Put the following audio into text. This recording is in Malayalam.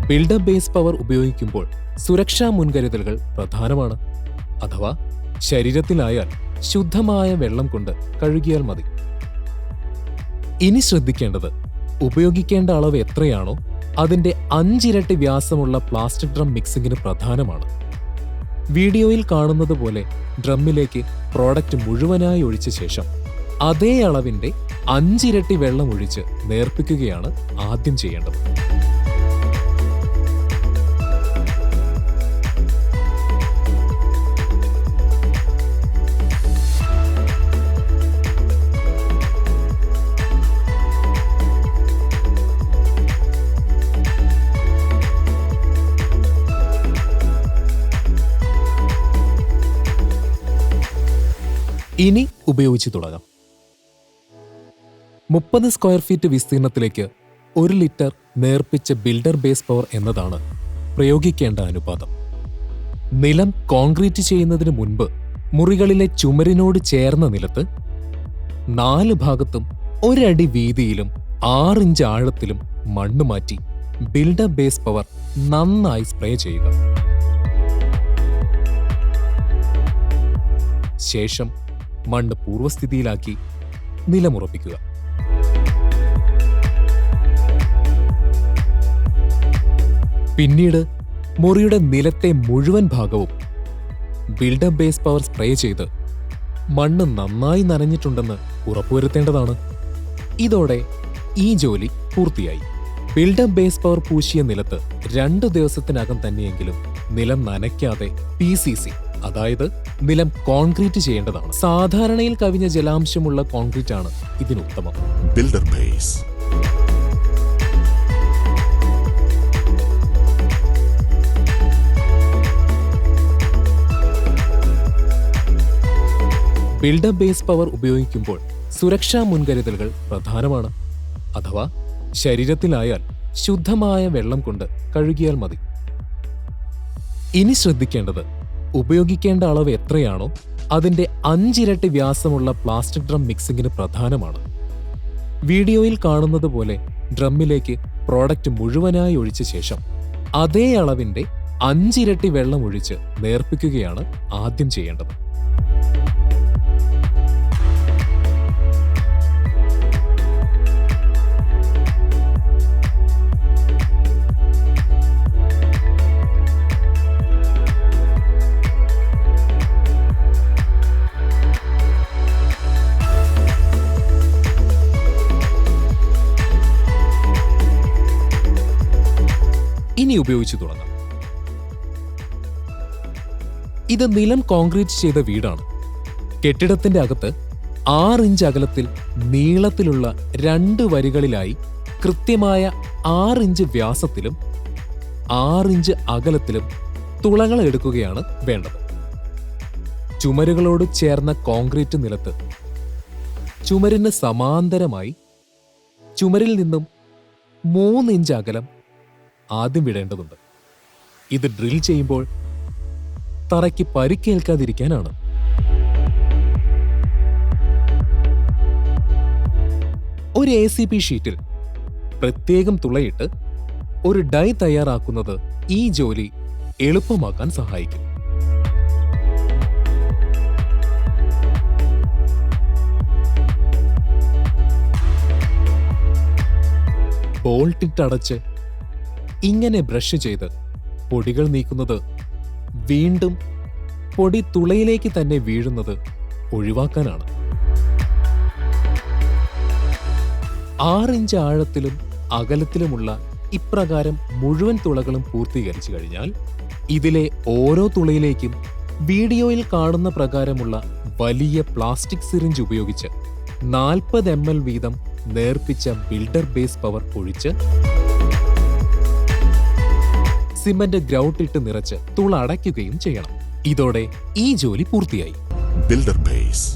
ബിൽഡപ്പ് ബേസ് പവർ ഉപയോഗിക്കുമ്പോൾ സുരക്ഷാ മുൻകരുതലുകൾ പ്രധാനമാണ്. അഥവാ ശരീരത്തിലായാൽ ശുദ്ധമായ വെള്ളം കൊണ്ട് കഴുകിയാൽ മതി. ഇനി ശ്രദ്ധിക്കേണ്ടത്, ഉപയോഗിക്കേണ്ട അളവ് എത്രയാണോ അതിന്റെ 5 ഇരട്ടി വ്യാസമുള്ള പ്ലാസ്റ്റിക് ഡ്രം മിക്സിംഗിന് പ്രധാനമാണ്. വീഡിയോയിൽ കാണുന്നത് പോലെ ഡ്രമ്മിലേക്ക് പ്രോഡക്റ്റ് മുഴുവനായി ഒഴിച്ച ശേഷം അതേ അളവിന്റെ 5 ഇരട്ടി വെള്ളം ഒഴിച്ച് നേർപ്പിക്കുകയാണ് ആദ്യം ചെയ്യേണ്ടത്. ഇനി ഉപയോഗിച്ചു തുടങ്ങാം. 30 സ്ക്വയർ ഫീറ്റ് വിസ്തീർണത്തിലേക്ക് 1 ലിറ്റർ നേർപ്പിച്ച ബിൽഡർ ബേസ് പവർ എന്നതാണ് പ്രയോഗിക്കേണ്ട അനുപാതം. നിലം കോൺക്രീറ്റ് ചെയ്യുന്നതിന് മുൻപ് മുറികളിലെ ചുമരിനോട് ചേർന്ന നിലത്ത് 4 ഭാഗത്തും 1 അടി വീതിയിലും 6 ഇഞ്ച് ആഴത്തിലും മണ്ണ് മാറ്റി ബിൽഡർ ബേസ് പവർ നന്നായി സ്പ്രേ ചെയ്യുക. ശേഷം മണ്ണ് പൂർവ്വസ്ഥിതിയിലാക്കി നിലമുറപ്പിക്കുക. പിന്നീട് മുറിയുടെ നിലത്തെ മുഴുവൻ ഭാഗവും ബിൽഡപ്പ് ബേസ് പവർ സ്പ്രേ ചെയ്ത് മണ്ണ് നന്നായി നനഞ്ഞിട്ടുണ്ടെന്ന് ഉറപ്പുവരുത്തേണ്ടതാണ്. ഇതോടെ ഈ ജോലി പൂർത്തിയായി. ബിൽഡപ്പ് ബേസ് പവർ പൂശിയ നിലത്ത് 2 ദിവസത്തിനകം തന്നെയെങ്കിലും നിലം നനയ്ക്കാതെ PCC, അതായത് നിലം കോൺക്രീറ്റ് ചെയ്യേണ്ടതാണ്. സാധാരണയിൽ കവിഞ്ഞ ജലാംശമുള്ള കോൺക്രീറ്റ് ആണ് ഇതിനുത്തമം. Builder base. Build up base power ഉപയോഗിക്കുമ്പോൾ സുരക്ഷാ മുൻകരുതലുകൾ പ്രധാനമാണ്. അഥവാ ശരീരത്തിലായാൽ ശുദ്ധമായ വെള്ളം കൊണ്ട് കഴുകിയാൽ മതി. ഇനി ശ്രദ്ധിക്കേണ്ടത്, ഉപയോഗിക്കേണ്ട അളവ് എത്രയാണോ അതിന്റെ 5 ഇരട്ടി വ്യാസമുള്ള പ്ലാസ്റ്റിക് ഡ്രം മിക്സിംഗിന് പ്രധാനമാണ്. വീഡിയോയിൽ കാണുന്നത് പോലെ ഡ്രമ്മിലേക്ക് പ്രോഡക്റ്റ് മുഴുവനായി ഒഴിച്ച ശേഷം അതേ അളവിന്റെ 5 ഇരട്ടി വെള്ളം ഒഴിച്ച് നേർപ്പിക്കുകയാണ് ആദ്യം ചെയ്യേണ്ടത്. ഇനി ഉപയോഗിച്ചു തുടങ്ങാം. ഇത് നിലം കോൺക്രീറ്റ് ചെയ്ത വീടാണ്. കെട്ടിടത്തിന്റെ അകത്ത് 6 ഇഞ്ച് അകലത്തിൽ നീളത്തിലുള്ള 2 വരികളിലായി കൃത്യമായ 6 ഇഞ്ച് വ്യാസത്തിലും 6 ഇഞ്ച് അകലത്തിലും തുളകൾ എടുക്കുകയാണ് വേണ്ടത്. ചുമരുകളോട് ചേർന്ന കോൺക്രീറ്റ് നിലത്ത് ചുമരിന് സമാന്തരമായി ചുമരിൽ നിന്നും 3 ഇഞ്ച് അകലം ആദ്യം വിടേണ്ടതുണ്ട്. ഇത് ഡ്രിൽ ചെയ്യുമ്പോൾ തറയ്ക്ക് പരിക്കേൽക്കാതിരിക്കാനാണ്. ഒരു ACP ഷീറ്റിൽ പ്രത്യേകം തുളയിട്ട് ഒരു ഡൈ തയ്യാറാക്കുന്നത് ഈ ജോലി എളുപ്പമാക്കാൻ സഹായിക്കും. ബോൾട്ടിട്ടടച്ച് ഇങ്ങനെ ബ്രഷ് ചെയ്ത് പൊടികൾ നീക്കുന്നത് വീണ്ടും പൊടി തുളയിലേക്ക് തന്നെ വീഴുന്നത് ഒഴിവാക്കാനാണ്. 6 ഇഞ്ച് ആഴത്തിലും അകലത്തിലുമുള്ള ഇപ്രകാരം മുഴുവൻ തുളകളും പൂർത്തീകരിച്ചു കഴിഞ്ഞാൽ ഇതിലെ ഓരോ തുളയിലേക്കും വീഡിയോയിൽ കാണുന്ന പ്രകാരമുള്ള വലിയ പ്ലാസ്റ്റിക് സിറിഞ്ച് ഉപയോഗിച്ച് 40 ml വീതം നേർപ്പിച്ച ബിൽഡർ ബേസ് പവർ ഒഴിച്ച് സിമന്റ് ഗ്രൗട്ട് ഇട്ട് നിറച്ച് തുള അടയ്ക്കുകയും ചെയ്യണം. ഇതോടെ ഈ ജോലി പൂർത്തിയായി. Builder base.